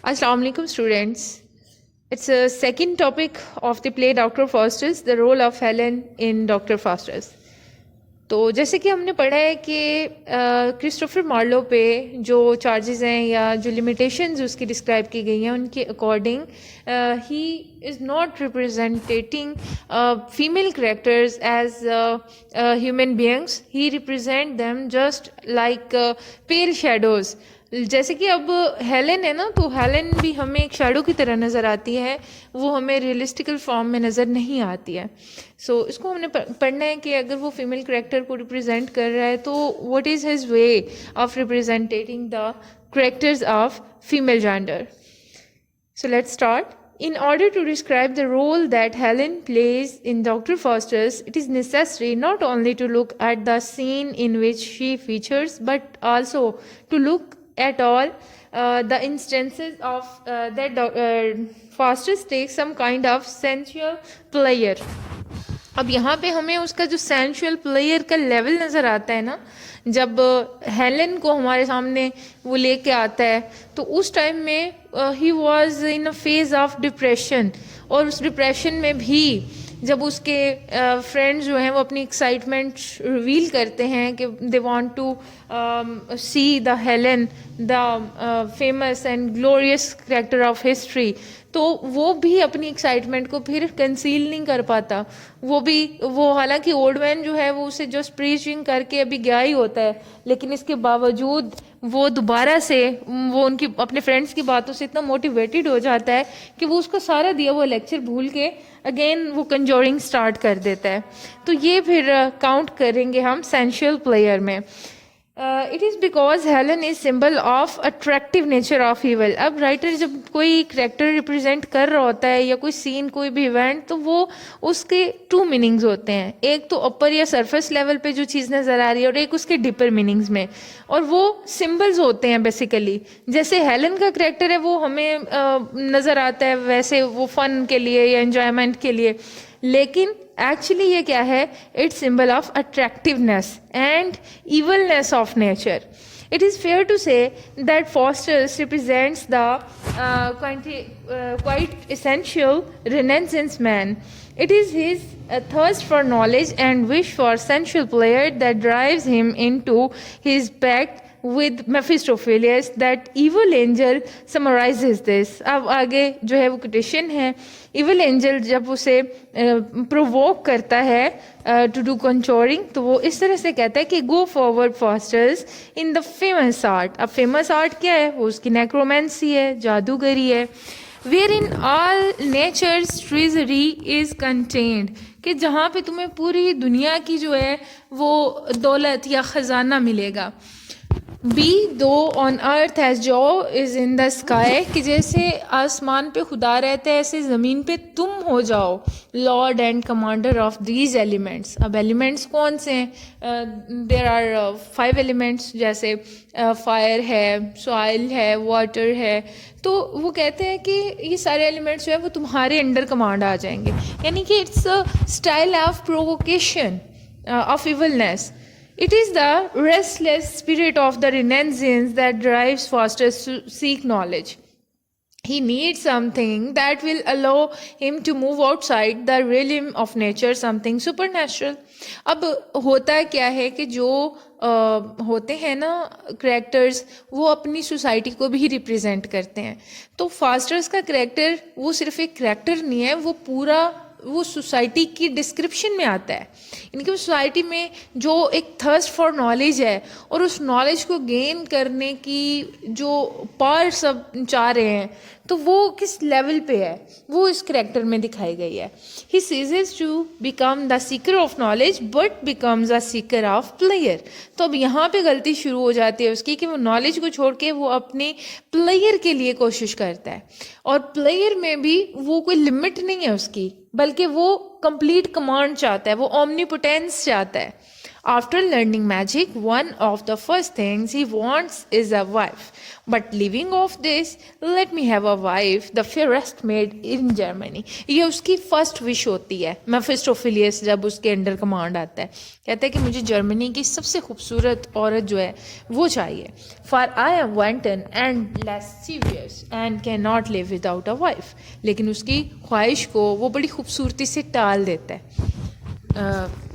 Assalamu alaikum students. It's a second topic of the play Dr. Faustus, the role of Helen in Dr. Faustus. तो जैसे कि हमने पढ़ा है कि क्रिस्टोफर मार्लो पे जो चार्जेस हैं या जो लिमिटेशंस उसकी डिस्क्राइब की गई हैं उनके according he is not representing female characters as human beings. He represent them just like pale shadows. जैसे कि अब हेलेन है ना, तो हेलेन भी हमें एक शैडो की तरह नज़र आती है, वो हमें रियलिस्टिकल फॉर्म में नज़र नहीं आती है. सो इसको हमने पढ़ना है कि अगर वो फीमेल करेक्टर को रिप्रेजेंट कर रहा है तो what is his way of representing the characters of female gender. So let's start. In order to describe the role that Helen plays in Dr. Faustus, it is necessary not only to look at the scene in which she features, but also to look at all the instances of that Faustus takes some kind of sensual player. अब यहाँ पे हमें उसका जो sensual player का level नज़र आता है ना, जब हेलेन को हमारे सामने वो लेके आता है तो उस टाइम में he was in a phase of depression. और उस डिप्रेशन में भी जब उसके फ्रेंड्स जो हैं वो अपनी एक्साइटमेंट रिवील करते हैं कि they want to see the Helen, the famous and glorious character of history, तो वो भी अपनी एक्साइटमेंट को फिर कंसील नहीं कर पाता. वो हालांकि ओल्ड मैन जो है वो उसे जस्ट प्रीचिंग करके अभी गया ही होता है, लेकिन इसके बावजूद वो दोबारा से वो उनकी अपने फ्रेंड्स की बातों से इतना मोटिवेटेड हो जाता है कि वो उसका सारा दिया वो लेक्चर भूल के अगेन वो कंजोरिंग स्टार्ट कर देता है. तो ये फिर काउंट करेंगे हम सेंशुअल प्लेयर में. It is because Helen is symbol of attractive nature of evil. अब राइटर जब कोई करेक्टर रिप्रेजेंट कर रहा होता है या कोई सीन कोई भी इवेंट, तो वो उसके टू मीनिंग्स होते हैं. एक तो अपर या सरफेस लेवल पे जो चीज़ नज़र आ रही है और एक उसके डीपर मीनिंग्स में, और वो सिंबल्स होते हैं बेसिकली. जैसे हेलन का करेक्टर है वो हमें नज़र आता है वैसे वो फन के लिए या एन्जॉयमेंट के लिए, लेकिन एक्चुअली ये क्या है? It's symbol of attractiveness and evilness of nature. It is fair to say that Faustus represents the quite essential Renaissance man. It is his thirst for knowledge and wish for sensual pleasure that drives him into his pact with Mephistopheles. That evil angel summarizes this. अब आगे जो है वो quotation है. Evil angel जब उसे provoke करता है टू डू कंचोरिंग, तो वो इस तरह से कहता है कि go forward Faustus in the famous art. अब फेमस आर्ट क्या है? वो उसकी नेक्रोमेंसी है, जादूगरी है. Wherein all nature's treasury is contained, कि जहाँ पे तुम्हें पूरी दुनिया की जो है वो दौलत या ख़जाना मिलेगा. बी दो ऑन अर्थ एज जो इज़ इन द स्काई, कि जैसे आसमान पे खुदा रहता है ऐसे ज़मीन पे तुम हो जाओ Lord and commander of these elements. अब एलिमेंट्स कौन से हैं? देर आर 5 एलिमेंट्स, जैसे फायर है, सॉइल है, वाटर है. तो वो कहते हैं कि ये सारे एलिमेंट्स जो है वो तुम्हारे अंडर कमांड आ जाएंगे. यानी कि it's a style of provocation of evilness. It is the restless spirit of the Renaissance that drives Faustus to seek knowledge. He needs something that will allow him to move outside the realm of nature, something supernatural. अब होता क्या है कि जो होते हैं ना characters, वो अपनी सोसाइटी को भी रिप्रेजेंट करते हैं. तो फास्टर्स का करेक्टर वो सिर्फ एक करेक्टर नहीं है, वो पूरा वो सोसाइटी की डिस्क्रिप्शन में आता है. इनकी सोसाइटी में जो एक थर्स्ट फॉर नॉलेज है और उस नॉलेज को गेन करने की जो पावर सब चाह रहे हैं, तो वो किस लेवल पे है वो इस करेक्टर में दिखाई गई है. He ceases to become the seeker of knowledge but becomes a seeker of player. तो अब यहाँ पे गलती शुरू हो जाती है उसकी कि वो नॉलेज को छोड़ के वो अपने प्लेयर के लिए कोशिश करता है, और प्लेयर में भी वो कोई लिमिट नहीं है उसकी, बल्कि वो कंप्लीट कमांड चाहता है, वो ओमनीपोटेंस चाहता है. After learning magic, one of the first things he wants is a wife. But leaving off this, let me have a wife, the fairest maid in Germany. ये उसकी फर्स्ट विश होती है, मेफिस्टोफिलियस जब उसके अंडर कमांड आता है, कहता है कि मुझे जर्मनी की सबसे खूबसूरत औरत जो है वो चाहिए. For I am wanton and lascivious and cannot live without a wife. लेकिन उसकी ख्वाहिश को वो बड़ी खूबसूरती से टाल देता है.